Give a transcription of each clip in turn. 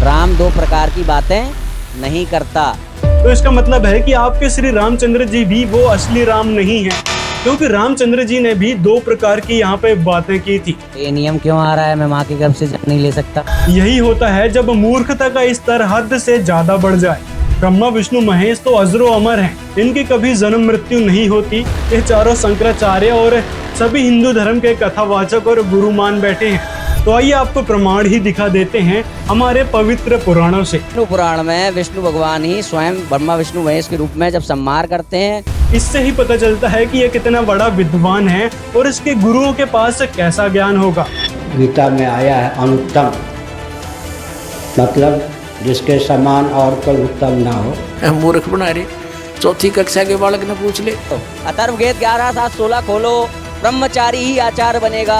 राम दो प्रकार की बातें नहीं करता। तो इसका मतलब है कि आपके श्री रामचंद्र जी भी वो असली राम नहीं है, क्योंकि रामचंद्र जी ने भी दो प्रकार की यहाँ पे बातें की थी। ये नियम क्यों आ रहा है? मैं माँ के गर्भ से जन्म नहीं ले सकता। यही होता है जब मूर्खता का स्तर हद से ज्यादा बढ़ जाए। ब्रह्मा विष्णु महेश तो अजरो अमर हैं, इनकी कभी जन्म मृत्यु नहीं होती। ये चारों शंकराचार्य और सभी हिंदू धर्म के कथावाचक और गुरु मान बैठे हैं। तो आइए आपको प्रमाण ही दिखा देते हैं हमारे पवित्र पुराणों से। विष्णु पुराण में विष्णु भगवान ही स्वयं ब्रह्मा विष्णु महेश के रूप में जब संहार करते हैं, इससे ही पता चलता है कि ये कितना बड़ा विद्वान है और इसके गुरुओं के पास कैसा ज्ञान होगा। गीता में आया है अनुत्तम, मतलब जिसके समान और कोई उत्तम ना हो। मूर्ख बना रहे, चौथी कक्षा के बालक ने पूछ ले। तो अथर्ववेद 11:7-16 खोलो, ब्रह्मचारी ही आचार्य बनेगा।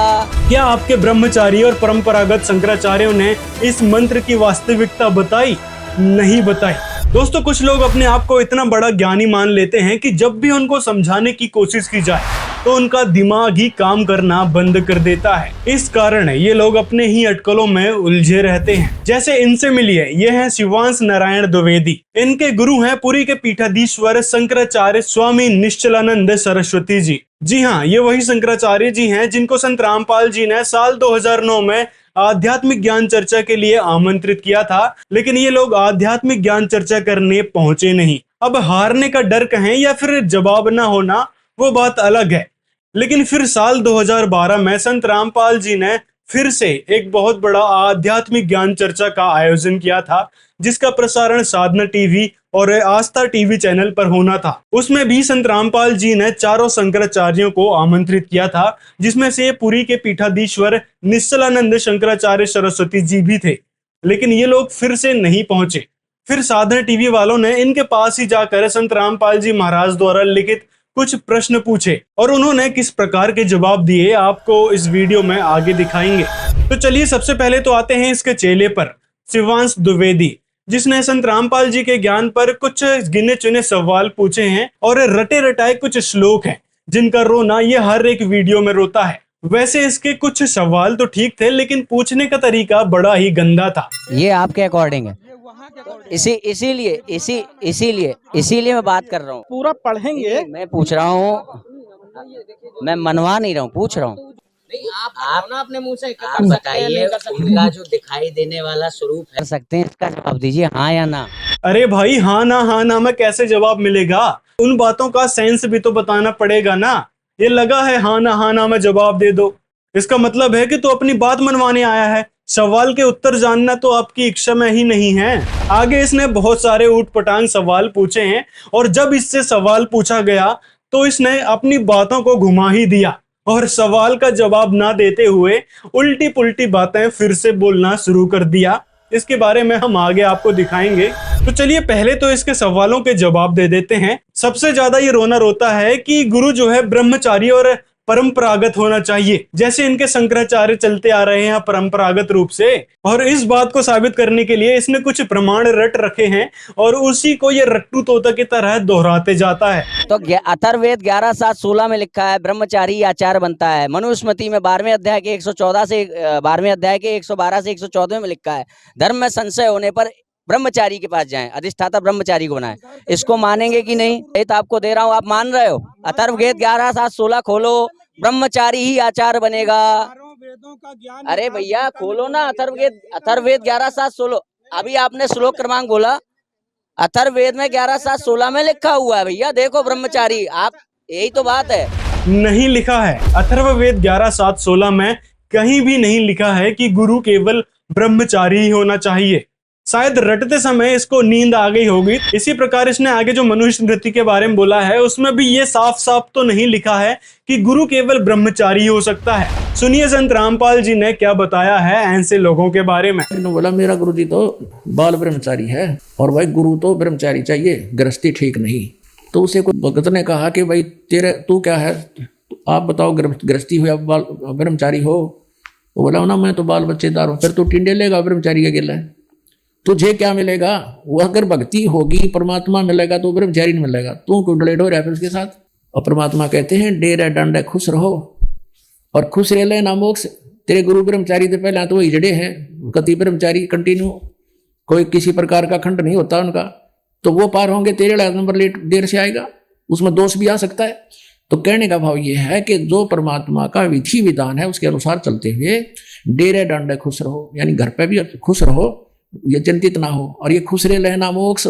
क्या आपके ब्रह्मचारी और परंपरागत शंकराचार्यों ने इस मंत्र की वास्तविकता बताई? नहीं बताई। दोस्तों, कुछ लोग अपने आप को इतना बड़ा ज्ञानी मान लेते हैं कि जब भी उनको समझाने की कोशिश की जाए तो उनका दिमाग ही काम करना बंद कर देता है। इस कारण ये लोग अपने ही अटकलों में उलझे रहते हैं। जैसे इनसे मिलिए, ये हैं शिवांश नारायण द्विवेदी। इनके गुरु हैं पुरी के पीठाधीश्वर शंकराचार्य स्वामी निश्चलानंद सरस्वती जी। जी हाँ, ये वही शंकराचार्य जी हैं जिनको संत रामपाल जी ने साल 2009 में आध्यात्मिक ज्ञान चर्चा के लिए आमंत्रित किया था, लेकिन ये लोग आध्यात्मिक ज्ञान चर्चा करने पहुंचे नहीं। अब हारने का डर कहें या फिर जवाब ना होना, वो बात अलग है। लेकिन फिर साल 2012 में संत रामपाल जी ने फिर से एक बहुत बड़ा आध्यात्मिक ज्ञान चर्चा का आयोजन किया था, जिसका प्रसारण साधना टीवी और आस्था टीवी चैनल पर होना था। उसमें भी संत रामपाल जी ने चारों शंकराचार्यों को आमंत्रित किया था, जिसमें से पुरी के पीठाधीश्वर निश्चलानंद शंकराचार्य सरस्वती जी भी थे। लेकिन ये लोग फिर से नहीं पहुंचे। फिर साधना टीवी वालों ने इनके पास ही जाकर संत रामपाल जी महाराज द्वारा लिखित कुछ प्रश्न पूछे और उन्होंने किस प्रकार के जवाब दिए आपको इस वीडियो में आगे दिखाएंगे। तो चलिए, सबसे पहले तो आते हैं इसके चेले पर, शिवांश द्विवेदी, जिसने संत रामपाल जी के ज्ञान पर कुछ गिने चुने सवाल पूछे हैं और रटे रटाए कुछ श्लोक हैं जिनका रोना ये हर एक वीडियो में रोता है। वैसे इसके कुछ सवाल तो ठीक थे, लेकिन पूछने का तरीका बड़ा ही गंदा था। ये आपके अकॉर्डिंग है, इसीलिए मैं बात कर रहा हूँ। पूरा पढ़ेंगे। मैं पूछ रहा हूँ, मैं मनवा नहीं रहा हूँ, पूछ रहा हूँ। आप ना अपने मुंह से आप बताइए, उनका जो दिखाई देने वाला स्वरूप है, कर सकते हैं, इसका जवाब दीजिए, हाँ या ना। अरे भाई, हाँ ना में कैसे जवाब मिलेगा? उन बातों का सेंस भी तो बताना पड़ेगा ना। ये लगा है हाँ ना में जवाब दे दो, इसका मतलब है कि तू अपनी बात मनवाने आया है। सवाल के उत्तर जानना तो आपकी इच्छा में ही नहीं है। आगे इसने बहुत सारे ऊटपटांग सवाल पूछे हैं और जब इससे सवाल पूछा गया तो इसने अपनी बातों को घुमा ही दिया और सवाल का जवाब ना देते हुए उल्टी पुल्टी बातें फिर से बोलना शुरू कर दिया। इसके बारे में हम आगे आपको दिखाएंगे। तो चलिए, पहले तो इसके सवालों के जवाब दे देते हैं। सबसे ज्यादा ये रोना रोता है कि गुरु जो है ब्रह्मचारी और परंपरागत होना चाहिए, जैसे इनके शंकराचार्य चलते आ रहे हैं परंपरागत रूप से। और इस बात को साबित करने के लिए इसने कुछ प्रमाण रट रखे हैं और उसी को ये रट्टू तोता की तरह दोहराते जाता है। तो अथर्ववेद 11:7-16 में लिखा है ब्रह्मचारी आचार्य बनता है। मनुस्मृति में 12वें अध्याय के 114 से 12वें अध्याय के 112 से 114 में लिखा है, धर्म में संशय होने पर ब्रह्मचारी के पास जाएं, अधिष्ठाता ब्रह्मचारी को बनाए। इसको मानेंगे कि नहीं? ये तो आपको दे रहा हूँ, आप मान रहे हो? अथर्ववेद 11:7-16 खोलो, ब्रह्मचारी ही आचार्य बनेगा। अरे भैया खोलो ना, अथर्ववेद 11:7-16। अभी आपने श्लोक क्रमांक बोला, अथर्ववेद में 11:7-16 में लिखा हुआ है भैया, देखो ब्रह्मचारी। आप, यही तो बात है। नहीं लिखा है, अथर्ववेद 11:7-16 में कहीं भी नहीं लिखा है कि गुरु केवल ब्रह्मचारी ही होना चाहिए। शायद रटते समय इसको नींद आ गई होगी। इसी प्रकार इसने आगे जो मनुस्मृति के बारे में बोला है उसमें भी ये साफ साफ तो नहीं लिखा है कि गुरु केवल ब्रह्मचारी हो सकता है। सुनिए संत रामपाल जी ने क्या बताया है ऐसे लोगों के बारे में। बोला मेरा गुरु जी तो बाल ब्रह्मचारी है और भाई गुरु तो ब्रह्मचारी चाहिए, गृहस्थी ठीक नहीं। तो उसे कोई भगत ने कहा कि भाई तू क्या है, आप बताओ, गृहस्थी हो या ब्रह्मचारी हो? वो बोला ना मैं तो बाल बच्चेदार हूँ। फिर तू टिंडे लेगा ब्रह्मचारी का गिला है, तुझे क्या मिलेगा? वो अगर भक्ति होगी, परमात्मा मिलेगा तो ब्रह्मचारी नहीं मिलेगा। तू क्यों डलेट हो रहा है फिर उसके साथ? और परमात्मा कहते हैं डेरा डंडा खुश रहो और खुश रह लेना मोक्ष। तेरे गुरु ब्रह्मचारी से पहले तो वही जड़े हैं, कति ब्रह्मचारी कंटिन्यू कोई किसी प्रकार का खंड नहीं होता उनका, तो वो पार होंगे, तेरे नंबर लेट देर से आएगा, उसमें दोष भी आ सकता है। तो कहने का भाव ये है कि जो परमात्मा का विधि विधान है उसके अनुसार चलते हुए डेरे डांडे खुश रहो, यानी घर पे भी खुश रहो, ये चिंतित ना हो, और ये खुश रहे लेना मोक्ष।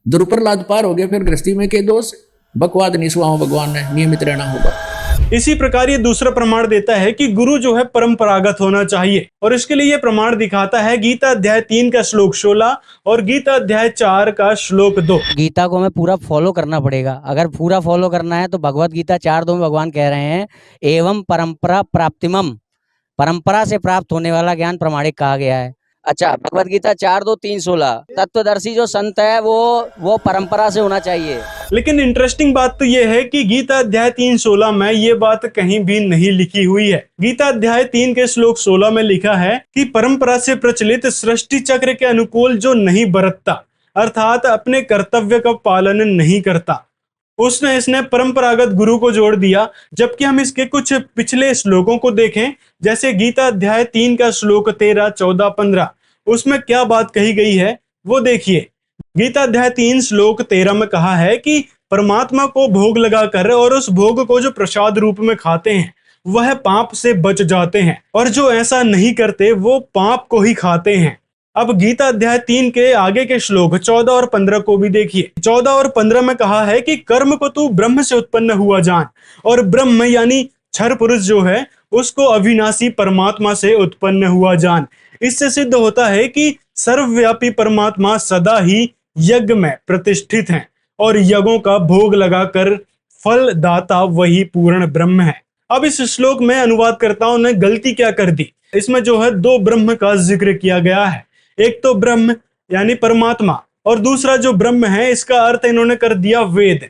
दुर्पर लाद पार हो गए, फिर गृहस्थी में के दोष बकवाद निस्वाओ भगवान ने नियमित रहना होगा। इसी प्रकार ये दूसरा प्रमाण देता है कि गुरु जो है परंपरागत होना चाहिए, और इसके लिए ये प्रमाण दिखाता है गीता अध्याय 3 का श्लोक 16 और गीता अध्याय 4 का श्लोक 2। गीता को हमें पूरा फॉलो करना पड़ेगा। अगर पूरा फॉलो करना है तो भगवत गीता 4:2 में भगवान कह रहे हैं एवं परंपरा प्राप्तिमम, परंपरा से प्राप्त होने वाला ज्ञान प्रमाणिक कहा गया है। अच्छा, भगवत गीता 4:2-3:16 तत्वदर्शी जो संत है वो परंपरा से होना चाहिए। लेकिन इंटरेस्टिंग बात तो ये है कि गीता अध्याय 3:16 में ये बात कहीं भी नहीं लिखी हुई है। गीता अध्याय 3 के श्लोक 16 में लिखा है कि परंपरा से प्रचलित सृष्टि चक्र के अनुकूल जो नहीं बरतता, अर्थात अपने कर्तव्य का पालन नहीं करता, इसने परंपरागत गुरु को जोड़ दिया। जबकि हम इसके कुछ पिछले श्लोकों को देखें, जैसे गीता अध्याय 3 का श्लोक 13, 14, 15, उसमें क्या बात कही गई है वो देखिए। गीता अध्याय 3 श्लोक 13 में कहा है कि परमात्मा को भोग लगाकर और उस भोग को जो प्रसाद रूप में खाते हैं वह पाप से बच जाते हैं, और जो ऐसा नहीं करते वो पाप को ही खाते हैं। अब गीता अध्याय 3 के आगे के श्लोक 14 और 15 को भी देखिए। 14 और 15 में कहा है कि कर्म को तू ब्रह्म से उत्पन्न हुआ जान, और ब्रह्म यानी क्षर पुरुष जो है उसको अविनाशी परमात्मा से उत्पन्न हुआ जान। इससे सिद्ध होता है कि सर्वव्यापी परमात्मा सदा ही यज्ञ में प्रतिष्ठित हैं, और यज्ञों का भोग लगाकर फल दाता वही पूर्ण ब्रह्म है। अब इस श्लोक में अनुवादकर्ताओं ने गलती क्या कर दी, इसमें जो है 2 ब्रह्म का जिक्र किया गया है। एक तो ब्रह्म यानी परमात्मा, और दूसरा जो ब्रह्म है इसका अर्थ इन्होंने कर दिया वेद।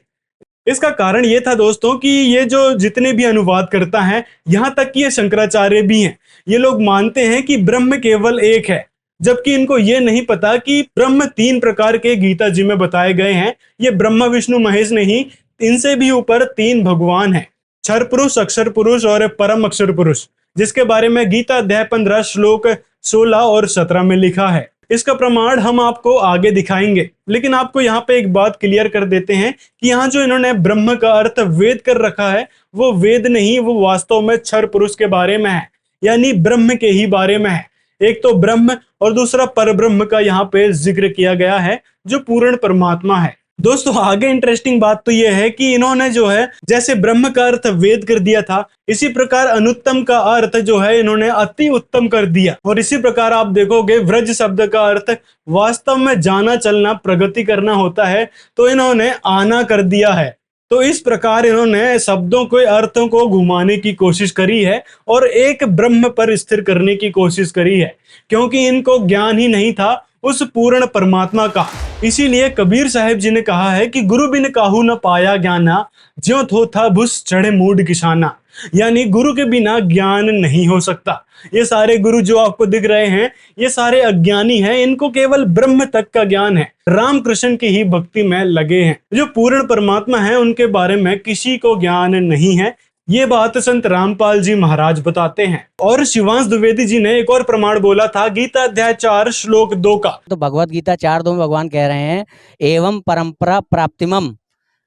इसका कारण ये था दोस्तों कि ये जो जितने भी अनुवाद करता है, यहाँ तक कि ये शंकराचार्य भी हैं, ये लोग मानते हैं कि ब्रह्म केवल एक है, जबकि इनको ये नहीं पता कि ब्रह्म 3 प्रकार के गीता जी में बताए गए हैं। ये ब्रह्मा विष्णु महेश नहीं, इनसे भी ऊपर 3 भगवान हैं, क्षर पुरुष, अक्षर पुरुष और परम अक्षर पुरुष, जिसके बारे में गीता अध्याय 15 श्लोक 16 और 17 में लिखा है। इसका प्रमाण हम आपको आगे दिखाएंगे, लेकिन आपको यहाँ पे एक बात क्लियर कर देते हैं कि यहाँ जो इन्होंने ब्रह्म का अर्थ वेद कर रखा है वो वेद नहीं, वो वास्तव में क्षर पुरुष के बारे में है, यानी ब्रह्म के ही बारे में है। एक तो ब्रह्म और दूसरा परब्रह्म का यहाँ पे जिक्र किया गया है जो पूर्ण परमात्मा है। दोस्तों आगे इंटरेस्टिंग बात तो यह है कि इन्होंने जो है जैसे ब्रह्म का अर्थ वेद कर दिया था, इसी प्रकार अनुत्तम का अर्थ जो है इन्होंने अति उत्तम कर दिया। और इसी प्रकार आप देखोगे व्रज शब्द का अर्थ वास्तव में जाना चलना प्रगति करना होता है, तो इन्होंने आना कर दिया है। तो इस प्रकार इन्होंने शब्दों के अर्थों को घुमाने की कोशिश करी है और एक ब्रह्म पर स्थिर करने की कोशिश करी है, क्योंकि इनको ज्ञान ही नहीं था उस पूर्ण परमात्मा का। इसीलिए कबीर साहिब जी ने कहा है कि गुरु बिन काहू न पाया ज्ञाना, ज्यों थो था भुस चढ़े मूड किसाना, यानी गुरु के बिना ज्ञान नहीं हो सकता। ये सारे गुरु जो आपको दिख रहे हैं ये सारे अज्ञानी हैं, इनको केवल ब्रह्म तक का ज्ञान है, रामकृष्ण की ही भक्ति में लगे हैं। जो पूर्ण परमात्मा है उनके बारे में किसी को ज्ञान नहीं है। ये बात संत रामपाल जी महाराज बताते हैं। और शिवांश द्विवेदी जी ने एक और प्रमाण बोला था गीता अध्याय 4 श्लोक 2 का। तो भगवत गीता 4:2 में भगवान कह रहे हैं एवं परंपरा प्राप्तिमम,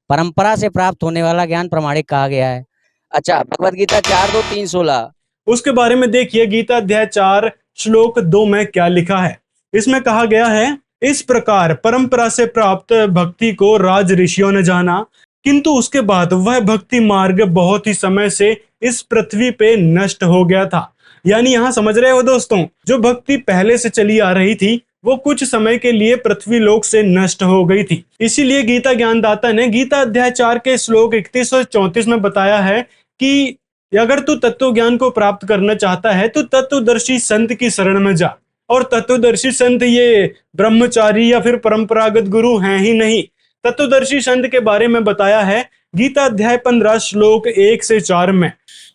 परंपरा से प्राप्त होने वाला ज्ञान प्रमाणिक कहा गया है। अच्छा, भगवत गीता 4:2-3:16 उसके बारे में देखिए गीता अध्याय 4 श्लोक 2 में क्या लिखा है। इसमें कहा गया है, इस प्रकार परंपरा से प्राप्त भक्ति को राज ऋषियों ने जाना, किंतु उसके बाद वह भक्ति मार्ग बहुत ही समय से इस पृथ्वी पे नष्ट हो गया था। यानी यहाँ समझ रहे हो दोस्तों, जो भक्ति पहले से चली आ रही थी वो कुछ समय के लिए पृथ्वी लोक से नष्ट हो गई थी। इसीलिए गीता ज्ञानदाता ने गीता अध्याय 4 के श्लोक 31 और 34 में बताया है कि अगर तू तत्व ज्ञान को प्राप्त करना चाहता है तो तत्वदर्शी संत की शरण में जा। और तत्वदर्शी संत ये ब्रह्मचारी या फिर परंपरागत गुरु हैं ही नहीं। तत्वदर्शी संत के बारे में बताया है गीता अध्याय 15 श्लोक 1 से 4 में।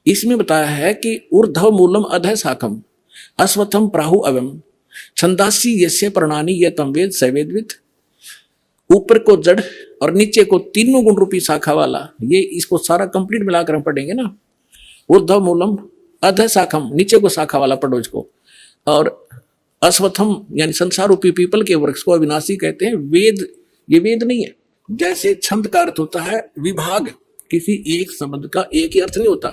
इसमें बताया है कि ऊर्ध्व मूलम अधः शाखम अश्वत्थम प्राहु अवम छंदासी यस्य प्रणानी ये तम वेद सवेदविद। ऊपर को जड़ और नीचे को तीनों गुण रूपी शाखा वाला, ये इसको सारा कंप्लीट मिलाकर हम पढ़ेंगे ना। ऊर्ध्व मूलम अधः शाखम, नीचे को शाखा वाला पढ़ो इसको, और अश्वत्थम यानी संसार रूपी पीपल के वृक्ष को अविनाशी कहते हैं। वेद, ये वेद नहीं है। जैसे छंद का अर्थ होता है विभाग, किसी एक शब्द का एक ही अर्थ नहीं होता,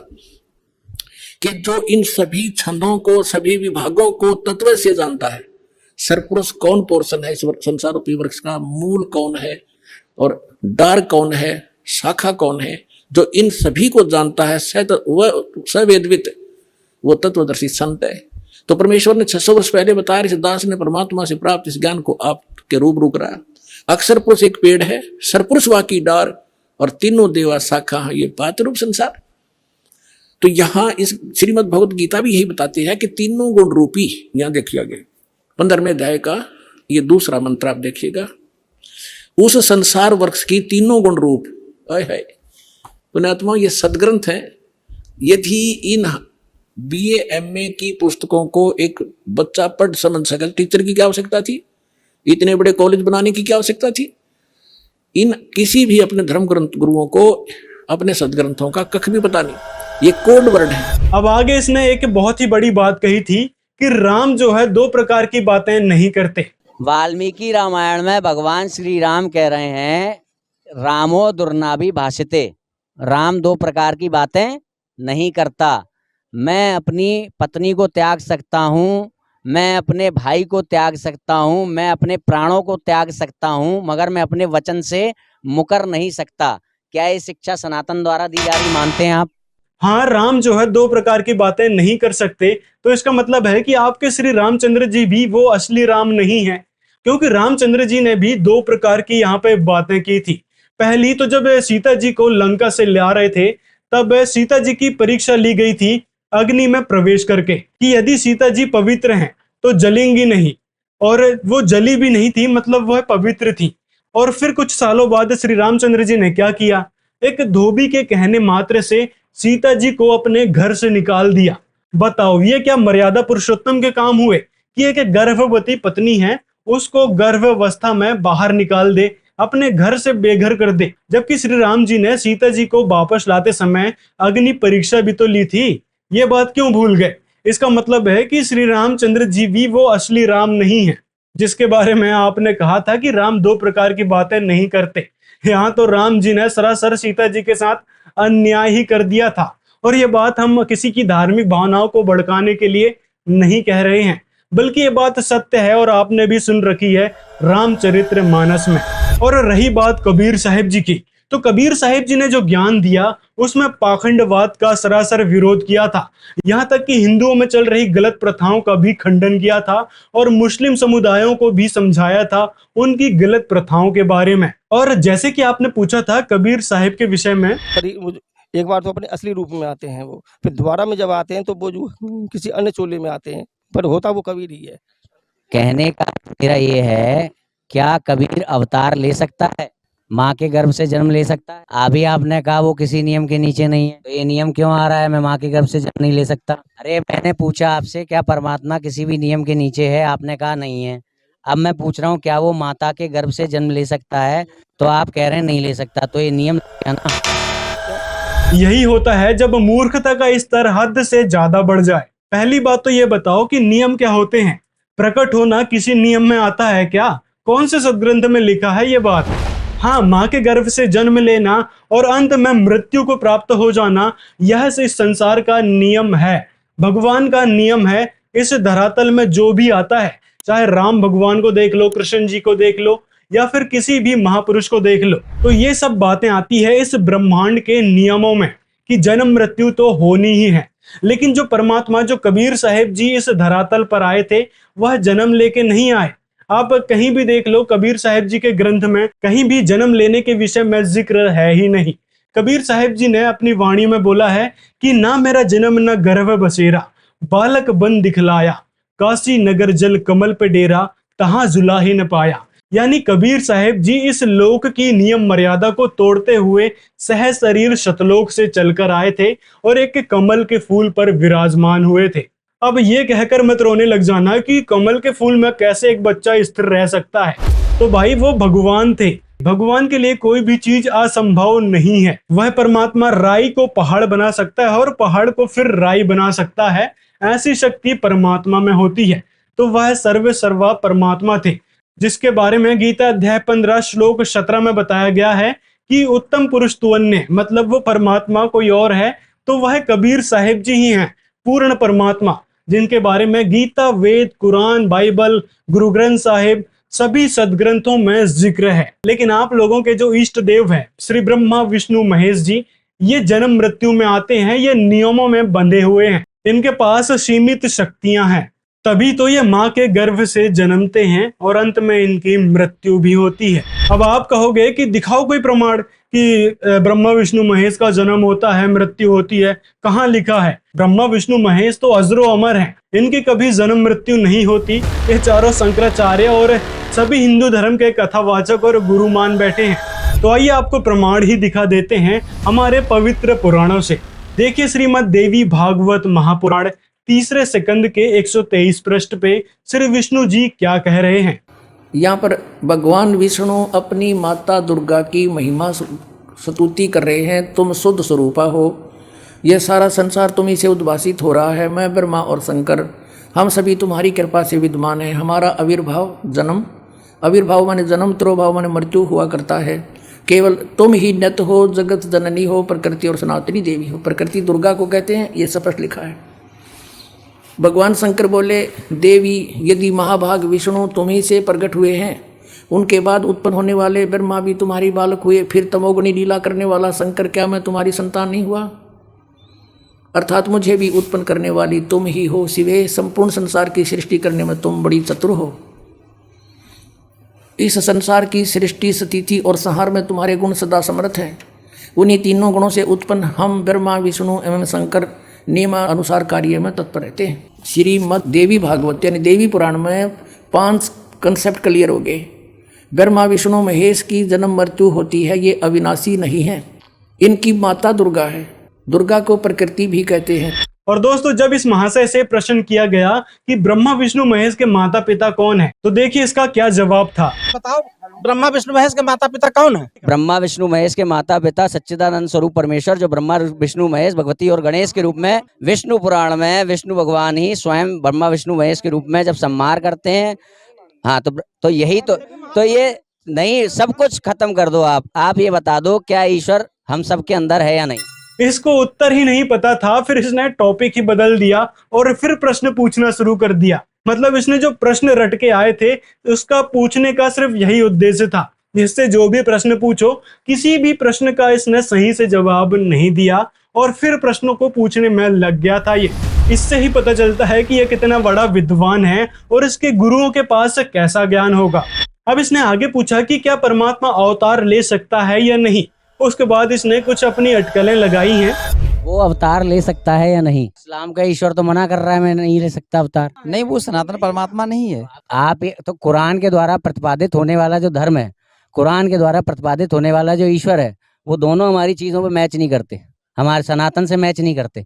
कि जो इन सभी छंदों को, सभी विभागों को तत्व से जानता है। सरपुरुष कौन पोर्शन है इस संसार रूपी वृक्ष का, मूल कौन है और डार कौन है, शाखा कौन है, जो इन सभी को जानता है, वह सवेदवित, वो तत्वदर्शी संत है। तो परमेश्वर ने 600 वर्ष पहले बताया, इस दास ने परमात्मा से प्राप्त इस ज्ञान को आपके रूबरू करा। अक्षर पुरुष एक पेड़ है, सरपुरुष वाकी डार और तीनों देवा शाखा, ये पात्र रूप संसार। तो यहां इस श्रीमद् भगवत गीता भी यही बताती है कि तीनों गुण रूपी, यहां देखिए आगे 15वें अध्याय का ये दूसरा मंत्र आप देखिएगा, उस संसार वृक्ष की तीनों गुण रूप, है पुण्यात्मा, ये सदग्रंथ है। यदि इन BA MA की पुस्तकों को एक बच्चा पढ़ समझ सके, टीचर की क्या आवश्यकता थी, इतने बड़े कॉलेज बनाने की क्या आवश्यकता थी। इन किसी भी अपने धर्म ग्रंथ गुरुओं को अपने सदग्रंथों का कख भी पता नहीं, ये कोड वर्ड है। अब आगे इसने एक बहुत ही बड़ी बात कही थी कि राम जो है 2 प्रकार की बातें नहीं करते। वाल्मीकि रामायण में भगवान श्री राम कह रहे हैं, रामो दुर्नाभि भाषिते, राम 2 प्रकार की बातें नहीं करता। मैं अपनी पत्नी को त्याग सकता हूँ, मैं अपने भाई को त्याग सकता हूँ, मैं अपने प्राणों को त्याग सकता हूँ, मगर मैं अपने वचन से मुकर नहीं सकता। क्या ये शिक्षा सनातन द्वारा दी जा रही मानते हैं आप? हाँ, राम जो है 2 प्रकार की बातें नहीं कर सकते, तो इसका मतलब है कि आपके श्री रामचंद्र जी भी वो असली राम नहीं है, क्योंकि रामचंद्र जी ने भी 2 प्रकार की यहाँ पे बातें की थी। पहली तो जब सीता जी को लंका से ला रहे थे, तब सीता जी की परीक्षा ली गई थी अग्नि में प्रवेश करके, कि यदि सीता जी पवित्र हैं तो जलेंगी नहीं, और वो जली भी नहीं थी, मतलब वह पवित्र थी। और फिर कुछ सालों बाद श्री रामचंद्र जी ने क्या किया, एक धोबी के कहने मात्र से सीता जी को अपने घर से निकाल दिया। बताओ, ये क्या मर्यादा पुरुषोत्तम के काम हुए कि एक गर्भवती पत्नी है उसको गर्भावस्था में बाहर निकाल दे, अपने घर से बेघर कर दे, जबकि श्री राम जी ने सीता जी को वापस लाते समय अग्नि परीक्षा भी तो ली थी। ये बात क्यों भूल गए? इसका मतलब है कि श्री रामचंद्र जी भी वो असली राम नहीं है, जिसके बारे में आपने कहा था कि राम 2 प्रकार की बातें नहीं करते। यहाँ तो राम जी ने सरासर सीता जी के साथ अन्याय ही कर दिया था। और ये बात हम किसी की धार्मिक भावनाओं को भड़काने के लिए नहीं कह रहे हैं, बल्कि ये बात सत्य है और आपने भी सुन रखी है रामचरित्र मानस में। और रही बात कबीर साहिब जी की, तो कबीर साहिब जी ने जो ज्ञान दिया उसमें पाखंडवाद का सरासर विरोध किया था। यहाँ तक कि हिंदुओं में चल रही गलत प्रथाओं का भी खंडन किया था और मुस्लिम समुदायों को भी समझाया था उनकी गलत प्रथाओं के बारे में। और जैसे कि आपने पूछा था कबीर साहिब के विषय में, एक बार तो अपने असली रूप में आते हैं वो, फिर दोबारा में जब आते हैं तो वो जो किसी अन्य चोले में आते हैं, पर होता वो कबीर ही है। कहने का मेरा ये है, क्या कबीर अवतार ले सकता है, माँ के गर्भ से जन्म ले सकता है? अभी आपने कहा वो किसी नियम के नीचे नहीं है, तो ये नियम क्यों आ रहा है मैं माँ के गर्भ से जन्म नहीं ले सकता? अरे मैंने पूछा आपसे क्या परमात्मा किसी भी नियम के नीचे है, आपने कहा नहीं है। अब मैं पूछ रहा हूँ क्या वो माता के गर्भ से जन्म ले सकता है, तो आप कह रहे हैं नहीं ले सकता, तो ये नियम क्या ना? यही होता है जब मूर्खता का स्तर हद से ज्यादा बढ़ जाए। पहली बात तो ये बताओ कि नियम क्या होते हैं? प्रकट होना किसी नियम में आता है क्या? कौन से सदग्रंथ में लिखा है ये बात? हाँ, माँ के गर्भ से जन्म लेना और अंत में मृत्यु को प्राप्त हो जाना, यह इस संसार का नियम है, भगवान का नियम है। इस धरातल में जो भी आता है, चाहे राम भगवान को देख लो, कृष्ण जी को देख लो, या फिर किसी भी महापुरुष को देख लो, तो ये सब बातें आती है इस ब्रह्मांड के नियमों में कि जन्म मृत्यु तो होनी ही है। लेकिन जो परमात्मा, जो कबीर साहिब जी इस धरातल पर आए थे, वह जन्म लेके नहीं आए। आप कहीं भी देख लो, कबीर साहिब जी के ग्रंथ में कहीं भी जन्म लेने के विषय में जिक्र है ही नहीं। कबीर साहिब जी ने अपनी वाणी में बोला है कि ना मेरा जन्म न गर्भ बसेरा, बालक बन दिखलाया, काशी नगर जल कमल पे डेरा, तहां जुला ही न पाया। यानी कबीर साहिब जी इस लोक की नियम मर्यादा को तोड़ते हुए सह शरीर शतलोक से चलकर आए थे और एक कमल के फूल पर विराजमान हुए थे। अब ये कहकर मत रोने लग जाना कि कमल के फूल में कैसे एक बच्चा स्थिर रह सकता है। तो भाई वो भगवान थे, भगवान के लिए कोई भी चीज असंभव नहीं है। वह परमात्मा राई को पहाड़ बना सकता है और पहाड़ को फिर राई बना सकता है, ऐसी शक्ति परमात्मा में होती है। तो वह सर्व सर्वा परमात्मा थे, जिसके बारे में गीता अध्याय 15 श्लोक 17 में बताया गया है कि उत्तम पुरुष तू अन्य, मतलब वो परमात्मा कोई और है तो वह कबीर साहिब जी ही हैं, पूर्ण परमात्मा, जिनके बारे में गीता, वेद, कुरान, बाइबल, गुरु ग्रंथ साहिब सभी सदग्रंथों में जिक्र है। लेकिन आप लोगों के जो इष्ट देव हैं श्री ब्रह्मा विष्णु महेश जी, ये जन्म मृत्यु में आते हैं, ये नियमों में बंधे हुए हैं, इनके पास सीमित शक्तियां हैं, तभी तो ये माँ के गर्भ से जन्मते हैं और अंत में इनकी मृत्यु भी होती है। अब आप कहोगे कि दिखाओ कोई प्रमाण कि ब्रह्मा विष्णु महेश का जन्म होता है, मृत्यु होती है, कहाँ लिखा है? ब्रह्मा विष्णु महेश तो अजरो अमर हैं, इनकी कभी जन्म मृत्यु नहीं होती। ये चारों शंकराचार्य और सभी हिंदू धर्म के कथावाचक और गुरु मान बैठे हैं। तो आइए आपको प्रमाण ही दिखा देते हैं हमारे पवित्र पुराणों से। देखिए श्रीमद् देवी भागवत महापुराण तीसरे स्कंद के 123 पृष्ठ पे श्री विष्णु जी क्या कह रहे हैं। यहाँ पर भगवान विष्णु अपनी माता दुर्गा की महिमा स्तुति कर रहे हैं। तुम शुद्ध स्वरूपा हो, यह सारा संसार तुम्ही से उद्भासित हो रहा है। मैं ब्रह्मा और शंकर हम सभी तुम्हारी कृपा से विद्यमान है। हमारा आविर्भाव जन्म, आविर्भाव माने जन्म, तिरोभाव माने मृत्यु हुआ करता है। केवल तुम ही नित्य हो, जगत जननी हो, प्रकृति और सनातनी देवी हो। प्रकृति दुर्गा को कहते हैं, ये स्पष्ट लिखा है। भगवान शंकर बोले, देवी यदि महाभाग विष्णु तुम्ही से प्रकट हुए हैं, उनके बाद उत्पन्न होने वाले ब्रह्मा भी तुम्हारी बालक हुए, फिर तमोगुणी लीला करने वाला शंकर क्या मैं तुम्हारी संतान नहीं हुआ? अर्थात मुझे भी उत्पन्न करने वाली तुम ही हो शिवे। संपूर्ण संसार की सृष्टि करने में तुम बड़ी चतुर हो। इस संसार की सृष्टि, स्थिति और संहार में तुम्हारे गुण सदा समर्थ हैं। उन्हीं तीनों गुणों से उत्पन्न हम ब्रह्मा विष्णु एवं शंकर नियमानुसार कार्य में तत्पर रहते हैं। श्रीमद् देवी भागवत यानी देवी पुराण में 5 कंसेप्ट क्लियर हो गए। ब्रह्मा विष्णु महेश की जन्म मृत्यु होती है, ये अविनाशी नहीं है। इनकी माता दुर्गा है, दुर्गा को प्रकृति भी कहते हैं। और दोस्तों, जब इस महाशय से प्रश्न किया गया कि ब्रह्मा विष्णु महेश के माता पिता कौन है, तो देखिए इसका क्या जवाब था। बताओ ब्रह्मा विष्णु महेश के माता पिता कौन है? ब्रह्मा विष्णु महेश के माता पिता सच्चिदानंद स्वरूप परमेश्वर, जो ब्रह्मा विष्णु महेश भगवती और गणेश के रूप में विष्णु पुराण में विष्णु भगवान ही स्वयं ब्रह्मा विष्णु महेश के रूप में जब संहार करते हैं। हाँ, तो यही तो ये नहीं, सब कुछ खत्म कर दो। आप ये बता दो, क्या ईश्वर हम सबके अंदर है या नहीं? इसको उत्तर ही नहीं पता था, फिर इसने टॉपिक ही बदल दिया और फिर प्रश्न पूछना शुरू कर दिया। मतलब इसने जो प्रश्न रट के आए थे उसका पूछने का सिर्फ यही उद्देश्य था, जिससे जो भी प्रश्न पूछो, किसी भी प्रश्न का इसने सही से जवाब नहीं दिया और फिर प्रश्नों को पूछने में लग गया था। ये इससे ही पता चलता है कि ये कितना बड़ा विद्वान है और इसके गुरुओं के पास कैसा ज्ञान होगा। अब इसने आगे पूछा कि क्या परमात्मा अवतार ले सकता है या नहीं। उसके बाद इसने कुछ अपनी अटकलें लगाई हैं। वो अवतार ले सकता है या नहीं? इस्लाम का ईश्वर तो मना कर रहा है, मैं नहीं ले सकता अवतार। नहीं, वो सनातन परमात्मा नहीं है। आप तो कुरान के द्वारा प्रतिपादित होने वाला जो धर्म है, कुरान के द्वारा प्रतिपादित होने वाला जो ईश्वर है, वो दोनों हमारी चीजों पे मैच नहीं करते, हमारे सनातन से मैच नहीं करते।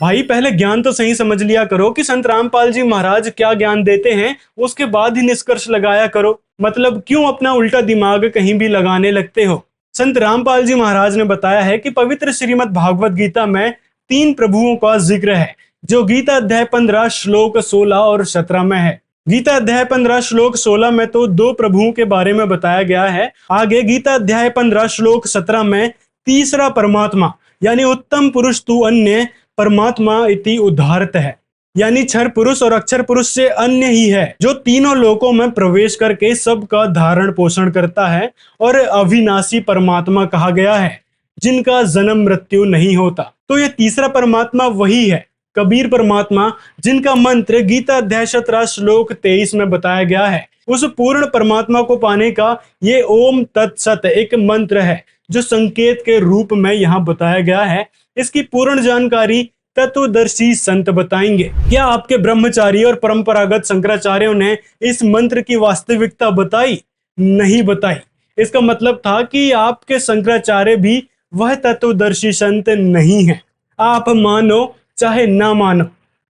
भाई पहले ज्ञान तो सही समझ लिया करो कि संत रामपाल जी महाराज क्या ज्ञान देते हैं, उसके बाद ही निष्कर्ष लगाया करो। मतलब क्यों अपना उल्टा दिमाग कहीं भी लगाने लगते हो। संत रामपाल जी महाराज ने बताया है कि पवित्र श्रीमद् भागवत गीता में 3 प्रभुओं का जिक्र है, जो गीता अध्याय 15 श्लोक 16 और 17 में है। गीता अध्याय 15 श्लोक 16 में तो 2 प्रभुओं के बारे में बताया गया है। आगे गीता अध्याय 15 श्लोक 17 में तीसरा परमात्मा यानी उत्तम पुरुष तू अन्य परमात्मा इति उदाहरत है, यानी क्षर पुरुष और अक्षर पुरुष से अन्य ही है, जो तीनों लोकों में प्रवेश करके सबका धारण पोषण करता है और अविनाशी परमात्मा कहा गया है, जिनका जन्म मृत्यु नहीं होता। तो ये तीसरा परमात्मा वही है, कबीर परमात्मा, जिनका मंत्र गीता अध्याय 17 श्लोक 23 में बताया गया है। उस पूर्ण परमात्मा को पाने का ये ओम तत्सत एक मंत्र है, जो संकेत के रूप में यहाँ बताया गया है। इसकी पूर्ण जानकारी तत्वदर्शी संत बताएंगे। क्या आपके ब्रह्मचारी और परंपरागत शंकराचार्यों ने इस मंत्र की वास्तविकता बताई? नहीं बताई। इसका मतलब था कि आपके शंकराचार्य भी वह तत्वदर्शी संत नहीं है। आप मानो चाहे ना मानो,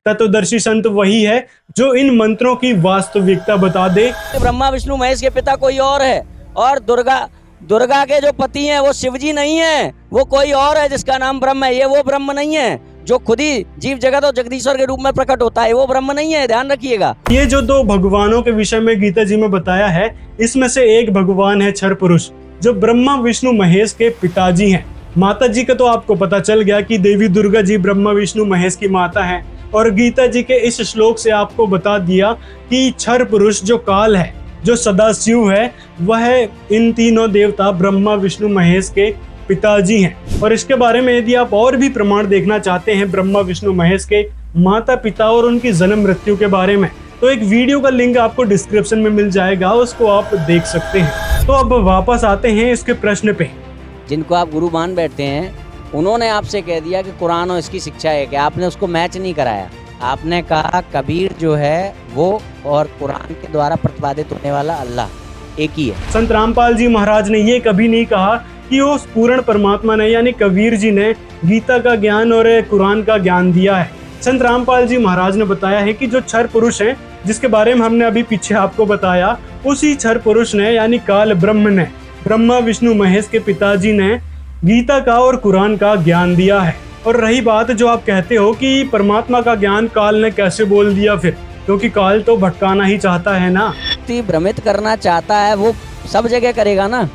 तत्वदर्शी संत वही है जो इन मंत्रों की वास्तविकता बता दे। ब्रह्मा विष्णु महेश के पिता कोई और है और दुर्गा दुर्गा के जो पति हैं वो शिव जी नहीं है, वो कोई और है जिसका नाम ब्रह्म है। ये वो ब्रह्म नहीं है जो खुद ही जीव जगत और जगदीश्वर के रूप में प्रकट होता है, वो ब्रह्म नहीं है, ध्यान रखिएगा। ये जो दो भगवानों के विषय में गीता जी में बताया है, इसमें से एक भगवान है क्षर पुरुष, जो ब्रह्मा विष्णु महेश के पिताजी हैं। माता जी का तो आपको पता चल गया कि देवी दुर्गा जी ब्रह्मा विष्णु महेश की माता है, और गीता जी के इस श्लोक से आपको बता दिया कि क्षर पुरुष जो काल है, जो सदाशिव है, वह इन तीनों देवता ब्रह्मा विष्णु महेश के पिताजी हैं। और इसके बारे में यदि आप और भी प्रमाण देखना चाहते हैं ब्रह्मा विष्णु महेश के माता पिता और उनकी जन्म मृत्यु के बारे में, तो एक वीडियो का लिंक आपको डिस्क्रिप्शन में मिल जाएगा, उसको आप देख सकते हैं। तो अब वापस आते हैं इसके प्रश्न पे। जिनको आप गुरु मान बैठते हैं, उन्होंने आपसे कह दिया कि कुरान और इसकी शिक्षा एक है, आपने उसको मैच नहीं कराया। आपने कहा कबीर जो है वो और कुरान के द्वारा प्रतिपादित होने वाला अल्लाह एक ही है। संत रामपाल जी महाराज ने ये कभी नहीं कहा कि वो पूर्ण परमात्मा ने यानी कबीर जी ने गीता का ज्ञान और कुरान का ज्ञान दिया है। संत रामपाल जी महाराज ने बताया है कि जो क्षर पुरुष हैं, जिसके बारे में हमने अभी पीछे आपको बताया, उसी क्षर पुरुष ने यानी काल ब्रह्म ने, ब्रह्मा विष्णु महेश के पिताजी ने गीता का और कुरान का ज्ञान दिया है। और रही बात जो आप कहते हो कि परमात्मा का ज्ञान काल ने कैसे बोल दिया, फिर क्योंकि काल तो भटकाना ही चाहता है ना, भ्रमित करना चाहता है, वो सब जगह करेगा ना।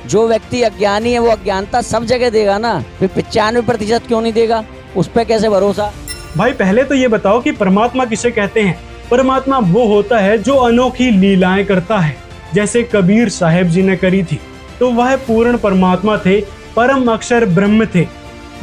जो व्यक्ति अज्ञानी है वो अज्ञानता सब जगह देगा ना, फिर 95% क्यों नहीं देगा, उस पर कैसे भरोसा। भाई पहले तो ये बताओ कि परमात्मा किसे कहते हैं। परमात्मा वो होता है जो अनोखी लीलाएं करता है, जैसे कबीर साहब जी ने करी थी, तो वह पूर्ण परमात्मा थे, परम अक्षर ब्रह्म थे।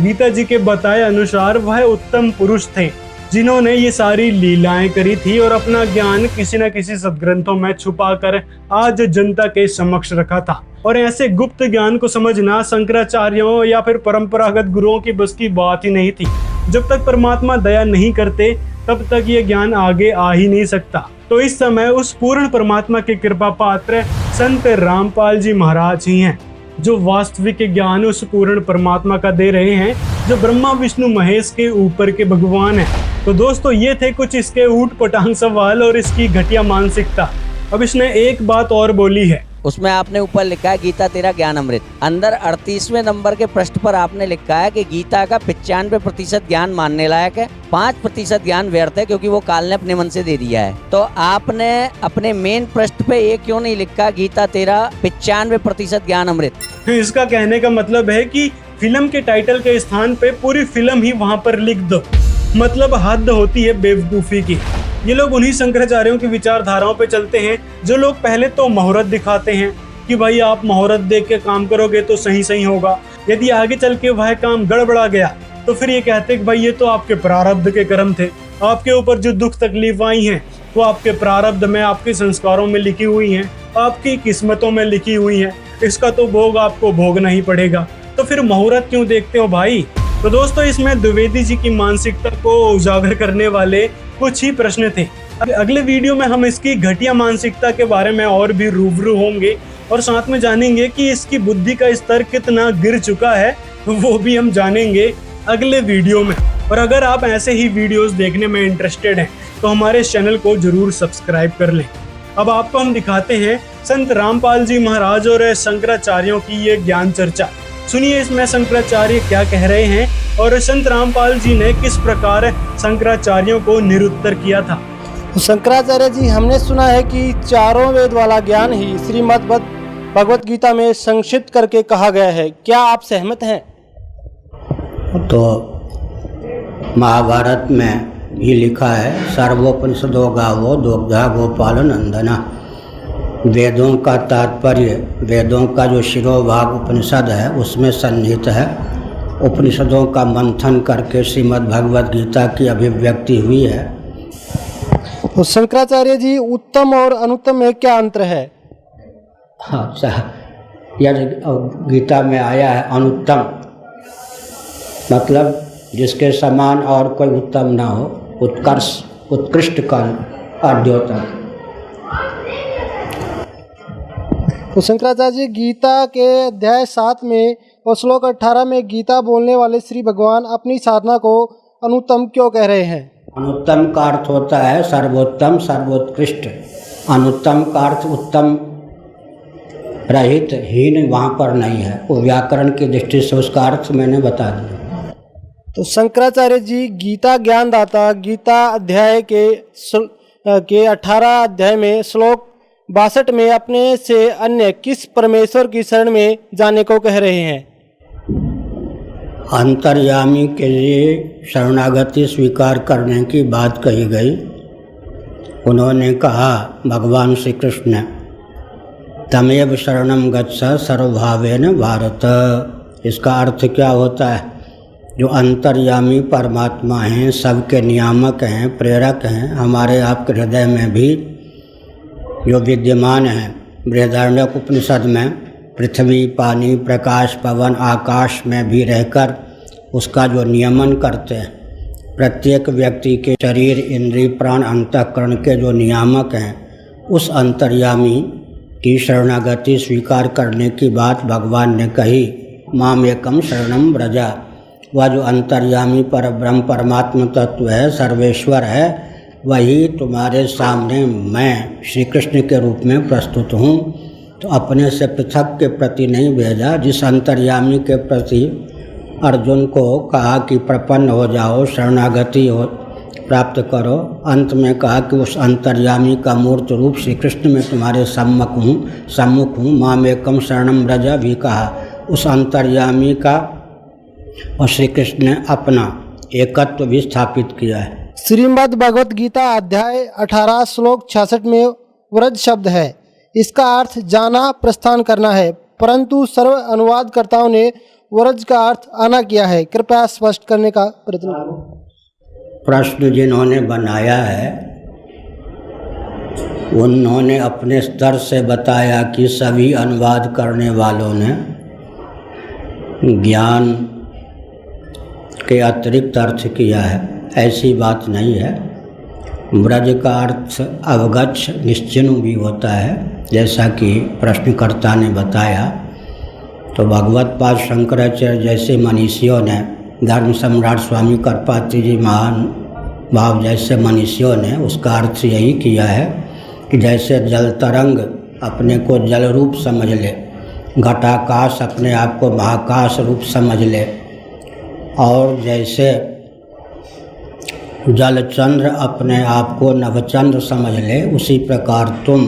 गीता जी के बताए अनुसार वह उत्तम पुरुष थे जिन्होंने ये सारी लीलाएं करी थी और अपना ज्ञान किसी न किसी सदग्रंथों में छुपाकर आज जनता के समक्ष रखा था। और ऐसे गुप्त ज्ञान को समझना शंकराचार्यों या फिर परंपरागत गुरुओं की बस की बात ही नहीं थी। जब तक परमात्मा दया नहीं करते तब तक ये ज्ञान आगे आ ही नहीं सकता। तो इस समय उस पूर्ण परमात्मा के कृपा पात्र संत रामपाल जी महाराज ही हैं, जो वास्तविक ज्ञान उस पूर्ण परमात्मा का दे रहे हैं, जो ब्रह्मा विष्णु महेश के ऊपर के भगवान हैं। तो दोस्तों ये थे कुछ इसके ऊट पटांग सवाल और इसकी घटिया मानसिकता। अब इसने एक बात और बोली है, उसमें आपने ऊपर लिखा है गीता तेरा ज्ञान अमृत, अंदर 38वें नंबर के पृष्ठ पर आपने लिखा है कि गीता का 95% ज्ञान मानने लायक है, 5% ज्ञान व्यर्थ है क्योंकि वो काल ने अपने मन से दे दिया है। तो आपने अपने मेन पृष्ठ पे ये क्यों नहीं लिखा गीता तेरा 95% ज्ञान अमृत। इसका कहने का मतलब है कि फिल्म के टाइटल के स्थान पे पूरी फिल्म ही वहां पर लिख दो। मतलब हद होती है बेवकूफी की। ये लोग उन्हीं शंकराचार्यों की विचारधाराओं पे चलते हैं जो लोग पहले तो मुहूर्त दिखाते हैं कि भाई आप मुहूर्त देख के काम करोगे तो सही सही होगा। यदि आगे चल के वह काम गड़बड़ा गया तो फिर ये कहते कि भाई ये तो आपके प्रारब्ध के कर्म थे, आपके ऊपर जो दुख तकलीफ आई हैं वो आपके प्रारब्ध में, आपके संस्कारों में लिखी हुई हैं, आपकी किस्मतों में लिखी हुई हैं, इसका तो भोग आपको भोगना ही पड़ेगा। तो फिर मुहूर्त क्यों देखते हो भाई। तो दोस्तों इसमें द्विवेदी जी की मानसिकता को उजागर करने वाले कुछ ही प्रश्न थे। अगले वीडियो में हम इसकी घटिया मानसिकता के बारे में और भी रूबरू होंगे और साथ में जानेंगे कि इसकी बुद्धि का स्तर कितना गिर चुका है, वो भी हम जानेंगे अगले वीडियो में। और अगर आप ऐसे ही वीडियोस देखने में इंटरेस्टेड हैं तो हमारे चैनल को जरूर सब्सक्राइब कर लें। अब आपको हम दिखाते हैं संत रामपाल जी महाराज और शंकराचार्यों की ये ज्ञान चर्चा। सुनिए इसमें शंकराचार्य क्या कह रहे हैं और संत रामपाल जी ने किस प्रकार शंकराचार्यों को निरुत्तर किया था। शंकराचार्य जी, हमने सुना है कि चारों वेद वाला ज्ञान ही श्रीमद् भगवत गीता में संक्षिप्त करके कहा गया है, क्या आप सहमत हैं? तो महाभारत में ये लिखा है, सर्वोपनिषदो गावो दुग्धा गोपाल नंदना। वेदों का तात्पर्य, वेदों का जो शिरोभाग उपनिषद है उसमें सन्निहित है। उपनिषदों का मंथन करके श्रीमद् भगवत गीता की अभिव्यक्ति हुई है। तो शंकराचार्य जी, उत्तम और अनुत्तम में क्या अंतर है? हाँ, यह गीता में आया है अनुत्तम, मतलब जिसके समान और कोई उत्तम ना हो, उत्कर्ष उत्कृष्ट का अद्योतक। तो शंकराचार्य जी, गीता के अध्याय 7 में और श्लोक 18 में गीता बोलने वाले श्री भगवान अपनी साधना को अनुत्तम क्यों कह रहे हैं? अनुत्तम का अर्थ होता है सर्वोत्तम सर्वोत्कृष्ट। अनुत्तम का अर्थ उत्तम रहित हीन वहाँ पर नहीं है। वो व्याकरण की दृष्टि से उसका अर्थ मैंने बता दिया। तो शंकराचार्य जी गीता ज्ञानदाता गीता अध्याय के 18 अध्याय में श्लोक 62 में अपने से अन्य किस परमेश्वर की शरण में जाने को कह रहे हैं? अंतर्यामी के लिए शरणागति स्वीकार करने की बात कही गई। उन्होंने कहा भगवान श्री कृष्ण तमेव शरणम गच्छ सर्वभावेन भारत। इसका अर्थ क्या होता है? जो अंतर्यामी परमात्मा हैं, सबके नियामक हैं, प्रेरक हैं, हमारे आपके हृदय में भी जो विद्यमान हैं। बृहदारण्यक उपनिषद में पृथ्वी, पानी, प्रकाश, पवन, आकाश में भी रहकर उसका जो नियमन करते हैं, प्रत्येक व्यक्ति के शरीर, इंद्रिय, प्राण, अंतःकरण के जो नियामक हैं, उस अंतर्यामी की शरणागति स्वीकार करने की बात भगवान ने कही। माम एकम शरणम व्रजा। वह जो अंतर्यामी पर ब्रह्म परमात्मा तत्व है, सर्वेश्वर है, वही तुम्हारे सामने मैं श्री कृष्ण के रूप में प्रस्तुत हूँ। तो अपने से पृथक के प्रति नहीं भेजा। जिस अंतर्यामी के प्रति अर्जुन को कहा कि प्रपन्न हो जाओ, शरणागति हो प्राप्त करो, अंत में कहा कि उस अंतर्यामी का मूर्त रूप श्री कृष्ण में तुम्हारे सम्मुख हूँ। मामेकम शरणम व्रज भी कहा। उस अंतर्यामी का और श्री कृष्ण ने अपना एकत्व भी स्थापित किया है। श्रीमद् भगवत गीता अध्याय 18 श्लोक 66 में व्रज शब्द है। इसका अर्थ जाना, प्रस्थान करना है, परंतु सर्व अनुवादकर्ताओं ने व्रज का अर्थ आना किया है। कृपया स्पष्ट करने का प्रयत्न करें। प्रश्न जिन्होंने बनाया है उन्होंने अपने स्तर से बताया कि सभी अनुवाद करने वालों ने ज्ञान के अतिरिक्त अर्थ किया है। ऐसी बात नहीं है। ब्रज का अर्थ अवगच्छ, निश्चिनु भी होता है, जैसा कि प्रश्नकर्ता ने बताया। तो भगवत पाद शंकराचार्य जैसे मनीषियों ने, धर्म सम्राट स्वामी करपात्री जी महान भाव जैसे मनीषियों ने उसका अर्थ यही किया है कि जैसे जल तरंग अपने को जल रूप समझ ले, घटाकाश अपने आप को महाकाश रूप समझ ले, और जैसे जलचंद्र अपने आप को नवचंद्र समझ ले, उसी प्रकार तुम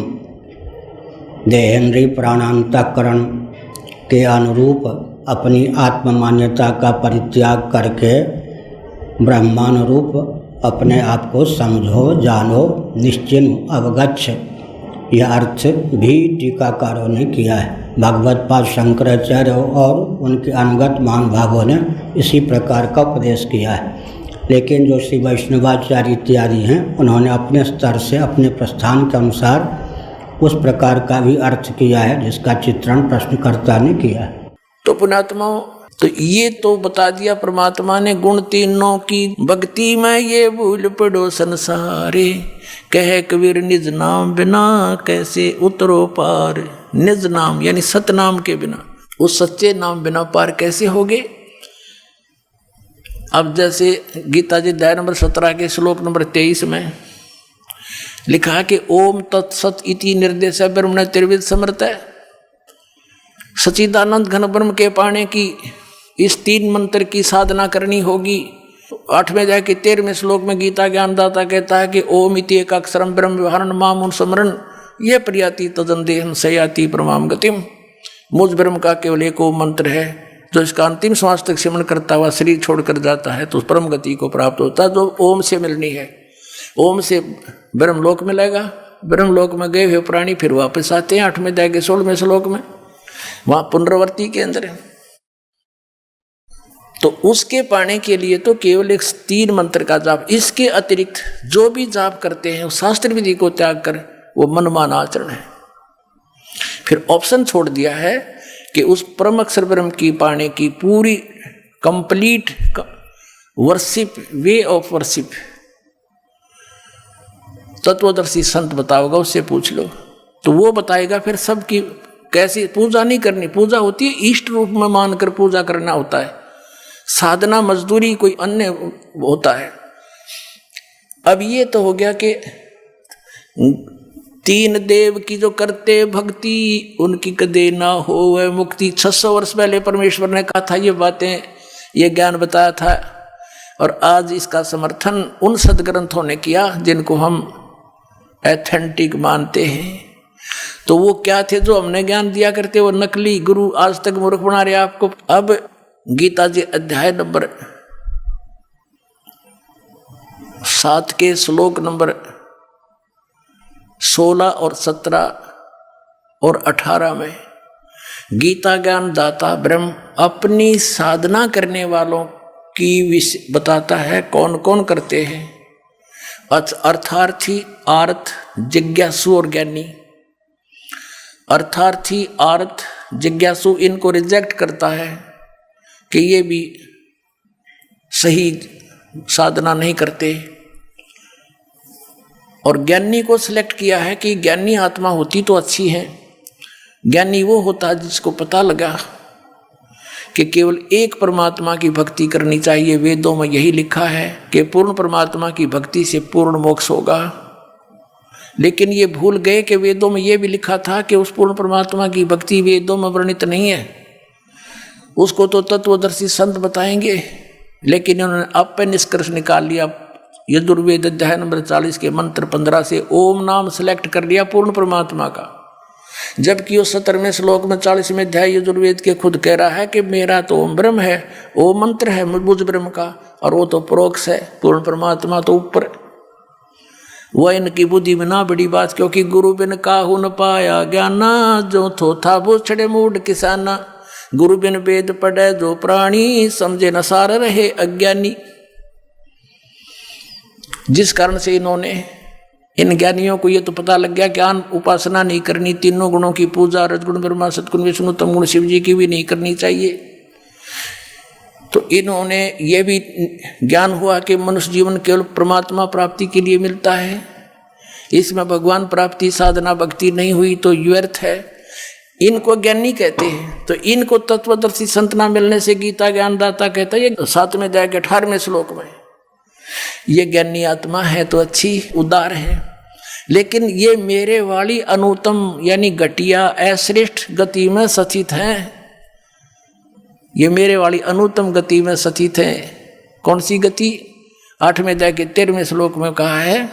देहेंद्रीय प्राणांतकरण के अनुरूप अपनी आत्म मान्यता का परित्याग करके ब्रह्मानुरूप अपने आप को समझो, जानो, निश्चिन, अवगच्छ। यह अर्थ भी टीकाकारों ने किया है। भगवत पाद शंकराचार्य और उनके अनुगत महानुभावों ने इसी प्रकार का उपदेश किया है। लेकिन जो श्री वैष्णवाचार्य इत्यादि हैं, उन्होंने अपने स्तर से अपने प्रस्थान के अनुसार उस प्रकार का भी अर्थ किया है जिसका चित्रण प्रश्नकर्ता ने किया है। तो पुण्यात्माओं, तो ये तो बता दिया परमात्मा ने गुण तीनों की भक्ति में ये भूल पड़ो संसारे, कहे कबीर निज नाम बिना कैसे उतरो पार। निज नाम यानी सतनाम के बिना, उस सच्चे नाम बिना पार कैसे होगे। अब जैसे गीता जी अध्याय नंबर 17 के श्लोक नंबर 23 में लिखा है कि ओम तत्सत इति निर्देश ब्रह्म ने त्रिविध समर्थ है। सच्चिदानंद घन ब्रह्म के पाने की इस 3 मंत्र की साधना करनी होगी। 8वें अध्याय के 13वें श्लोक में गीता ज्ञानदाता कहता है कि ओम इति एक अक्षरम ब्रह्म व्यवहारण माम स्मरण यह प्रियाति तदन देहम सयाति परमाम गतिम। मुझ ब्रह्म का केवल एक ओम मंत्र है, जो इसका अंतिम श्वास तक सिमरण करता हुआ शरीर छोड़कर जाता है तो उस परम गति को प्राप्त होता है, जो ओम से मिलनी है। ओम से ब्रह्मलोक मिलेगा। ब्रह्मलोक में गए हुए प्राणी फिर वापस आते हैं। 8वें अध्याय के 16वें श्लोक में वहाँ पुनरावृत्ति के अंदर है। तो उसके पाने के लिए तो केवल एक 3 मंत्र का जाप, इसके अतिरिक्त जो भी जाप करते हैं शास्त्र विधि को त्याग कर वो मनमाना आचरण है। फिर ऑप्शन छोड़ दिया है कि उस परम अक्षर ब्रह्म की पाने की पूरी complete worship, way of worship तत्वदर्शी संत बताओगा, उससे पूछ लो तो वो बताएगा। फिर सबकी कैसी पूजा नहीं करनी, पूजा होती है इष्ट रूप में मानकर पूजा करना होता है, साधना मजदूरी कोई अन्य होता है। अब ये तो हो गया कि तीन देव की जो करते भक्ति उनकी कदे ना हो वह मुक्ति। 600 वर्ष पहले परमेश्वर ने कहा था ये बातें, ये ज्ञान बताया था, और आज इसका समर्थन उन सदग्रंथों ने किया जिनको हम एथेंटिक मानते हैं। तो वो क्या थे जो हमने ज्ञान दिया करते, वो नकली गुरु आज तक मूर्ख बना रहे आपको। अब गीता जी अध्याय नंबर 7 के श्लोक नंबर 16 और 17 और 18 में गीता ज्ञान दाता ब्रह्म अपनी साधना करने वालों की बताता है कौन कौन करते हैं। अर्थार्थी, आर्थ, जिज्ञासु और ज्ञानी। अर्थार्थी, आर्थ, जिज्ञासु इनको रिजेक्ट करता है कि ये भी सही साधना नहीं करते, और ज्ञानी को सिलेक्ट किया है कि ज्ञानी आत्मा होती तो अच्छी है। ज्ञानी वो होता है जिसको पता लगा कि केवल एक परमात्मा की भक्ति करनी चाहिए। वेदों में यही लिखा है कि पूर्ण परमात्मा की भक्ति से पूर्ण मोक्ष होगा। लेकिन ये भूल गए कि वेदों में ये भी लिखा था कि उस पूर्ण परमात्मा की भक्ति वेदों में वर्णित नहीं है, उसको तो तत्वदर्शी संत बताएंगे। लेकिन उन्होंने अपने निष्कर्ष निकाल लिया, यजुर्वेद अध्याय नंबर 40 के मंत्र 15 से ओम नाम सेलेक्ट कर लिया पूर्ण परमात्मा का, जबकि उस 17वें श्लोक में 40वें अध्याय यजुर्वेद के खुद कह रहा है कि मेरा तो ओम ब्रह्म है, ओम मंत्र है मुझ ब्रह्म का, और वो तो परोक्ष है, पूर्ण परमात्मा तो ऊपर। वह इनकी बुद्धि में ना बड़ी बात, क्योंकि गुरु बिन काहू न पाया ज्ञाना, जो थोथा वो छड़े मूड किसाना। गुरु बिन वेद पढ़े जो प्राणी, समझे न सार रहे अज्ञानी। जिस कारण से इन्होंने, इन ज्ञानियों को ये तो पता लग गया ज्ञान उपासना नहीं करनी, तीनों गुणों की पूजा, रजगुण ब्रह्मा सतगुण विष्णु तम गुण शिव जी की भी नहीं करनी चाहिए। तो इन्होंने ये भी ज्ञान हुआ कि मनुष्य जीवन केवल परमात्मा प्राप्ति के लिए मिलता है, इसमें भगवान प्राप्ति साधना भक्ति नहीं हुई तो व्यर्थ है। इनको ज्ञानी कहते हैं। तो इनको तत्वदर्शी संत ना मिलने से गीता ज्ञान दाता कहता है, ये 7वें अध्याय के 18वें श्लोक में, ये ज्ञानी आत्मा है तो अच्छी उदार है, लेकिन ये मेरे वाली अनुत्तम यानी घटिया अश्रेष्ठ गति में सचित है। ये मेरे वाली अनुत्तम गति में सचित है। कौन सी गति? 8वें अध्याय के 13वें श्लोक में कहा है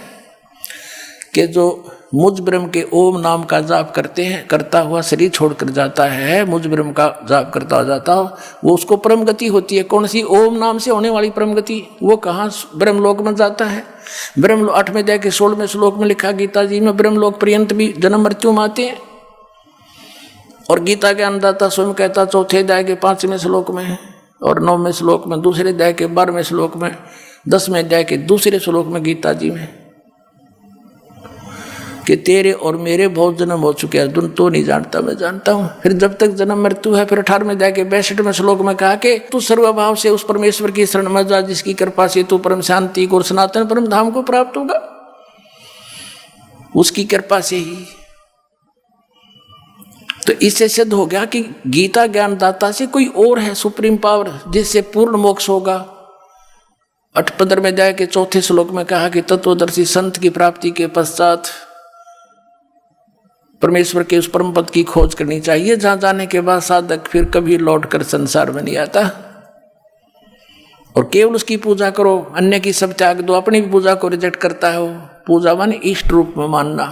कि जो मुझ ब्रह्म के ओम नाम का जाप करते हैं, करता हुआ शरीर छोड़कर जाता है, मुझ ब्रह्म का जाप करता हो जाता हो, वो उसको परम गति होती है। कौन सी? ओम नाम से होने वाली परम गति। वो कहाँ? ब्रह्मलोक में जाता है। ब्रह्म 8वें अध्याय के 16वें श्लोक में लिखा गीता जी में, ब्रह्मलोक पर्यंत भी जन्म मृत्यु में आते हैं। और गीता के अन्नदाता स्वयं कहता 4थे अध्याय के 5वें श्लोक में, और 9वें श्लोक में, 2 अध्याय के 12वें श्लोक में, 10वें अध्याय के 2 श्लोक में गीता जी में कि तेरे और मेरे बहुत जन्म हो चुके हैं, तो नहीं जानता, मैं जानता हूँ। फिर जब तक जन्म मृत्यु है, फिर 18वें अध्याय के 62वें श्लोक में कहा कि तू सर्वभाव से उस परमेश्वर की शरण में जा, जिसकी कृपा से तू परम शांति को और सनातन परम धाम को प्राप्त होगा, उसकी कृपा से ही। तो इससे सिद्ध हो गया कि गीता ज्ञानदाता से कोई और है सुप्रीम पावर, जिससे पूर्ण मोक्ष होगा। 15वें अध्याय के 4थे श्लोक में कहा कि तत्वदर्शी संत की प्राप्ति के पश्चात परमेश्वर के उस परम पद की खोज करनी चाहिए, जहां जाने के बाद साधक फिर कभी लौटकर संसार में नहीं आता, और केवल उसकी पूजा करो, अन्य की सब त्याग दो। अपनी भी पूजा को रिजेक्ट करता है वो। पूजा माने इष्ट रूप में मानना।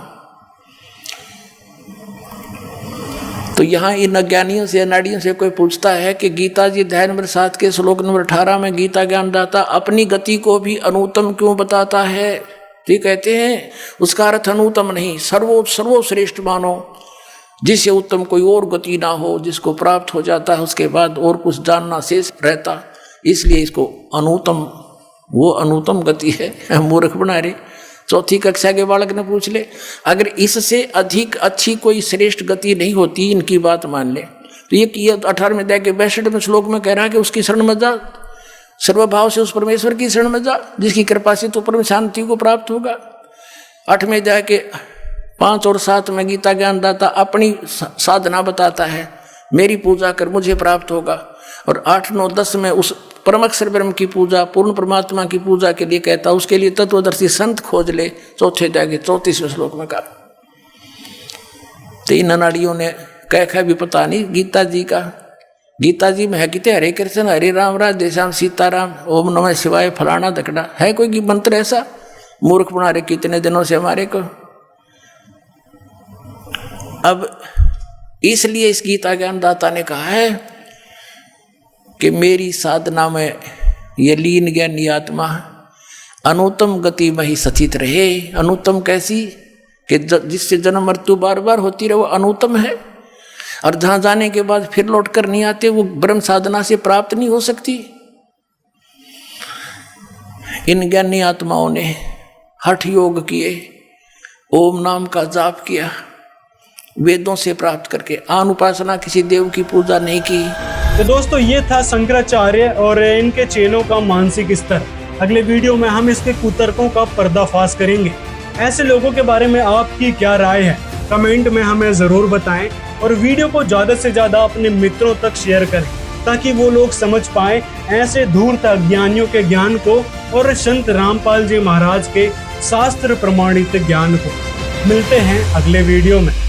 तो यहाँ इन अज्ञानियों से, अनाड़ियों से कोई पूछता है कि गीता जी अध्याय नंबर 7 के श्लोक नंबर 18 में गीता ज्ञानदाता अपनी गति को भी अनुत्तम क्यों बताता है? तो ये कहते हैं उसका अर्थ अनुत्तम नहीं, सर्वश्रेष्ठ मानो, जिससे उत्तम कोई और गति ना हो, जिसको प्राप्त हो जाता है उसके बाद और कुछ जानना शेष रहता, इसलिए इसको अनुत्तम, वो अनुत्तम गति है। मूर्ख बना रहे। 4ठी कक्षा के बालक ने पूछ ले, अगर इससे अधिक अच्छी कोई श्रेष्ठ गति नहीं होती, इनकी बात मान ले, तो ये 18वें अध्याय के 62वें श्लोक में कह रहा है कि उसकी शरण में जा, सर्वभाव से उस परमेश्वर की शरण में जा, जिसकी कृपा से तो परम शांति को प्राप्त होगा। 8वें अध्याय के 5 और 7 में गीता ज्ञानदाता अपनी साधना बताता है, मेरी पूजा कर मुझे प्राप्त होगा। और 8, 9, 10 में उस परमक्षर ब्रह्म की पूजा, पूर्ण परमात्मा की पूजा के लिए कहता, उसके लिए तत्वदर्शी संत खोज ले। 4थे अध्याय के 34वें श्लोक में कहा। तो इन अनाड़ियों ने कह भी पता नहीं गीता जी का, गीता जी में है कि हरे कृष्ण हरे राम राधे श्याम सीताराम ओम नमः शिवाय फलाना धकड़ा, है कोई मंत्र ऐसा? मूर्ख बना रहे कितने दिनों से हमारे को। अब इसलिए इस गीता ज्ञानदाता ने कहा है कि मेरी साधना में ये लीन ज्ञानी आत्मा अनुत्तम गति में ही सचित रहे। अनुत्तम कैसी? कि जिससे जन्म मृत्यु बार बार होती रहे, वो अनुत्तम है। और जहां जाने के बाद फिर लौट कर नहीं आते, वो ब्रह्म साधना से प्राप्त नहीं हो सकती। इन ज्ञानी आत्माओं ने हठ योग किए, ओम नाम का जाप किया, वेदों से प्राप्त करके आन उपासना, किसी देव की पूजा नहीं की। तो दोस्तों ये था शंकराचार्य और इनके चेलों का मानसिक स्तर। अगले वीडियो में हम इसके कुतर्कों का पर्दाफाश करेंगे। ऐसे लोगों के बारे में आपकी क्या राय है, कमेंट में हमें जरूर बताएं और वीडियो को ज्यादा से ज्यादा अपने मित्रों तक शेयर करें ताकि वो लोग समझ पाए ऐसे धूर्त अज्ञानियों के ज्ञान को और संत रामपाल जी महाराज के शास्त्र प्रमाणित ज्ञान को। मिलते हैं अगले वीडियो में।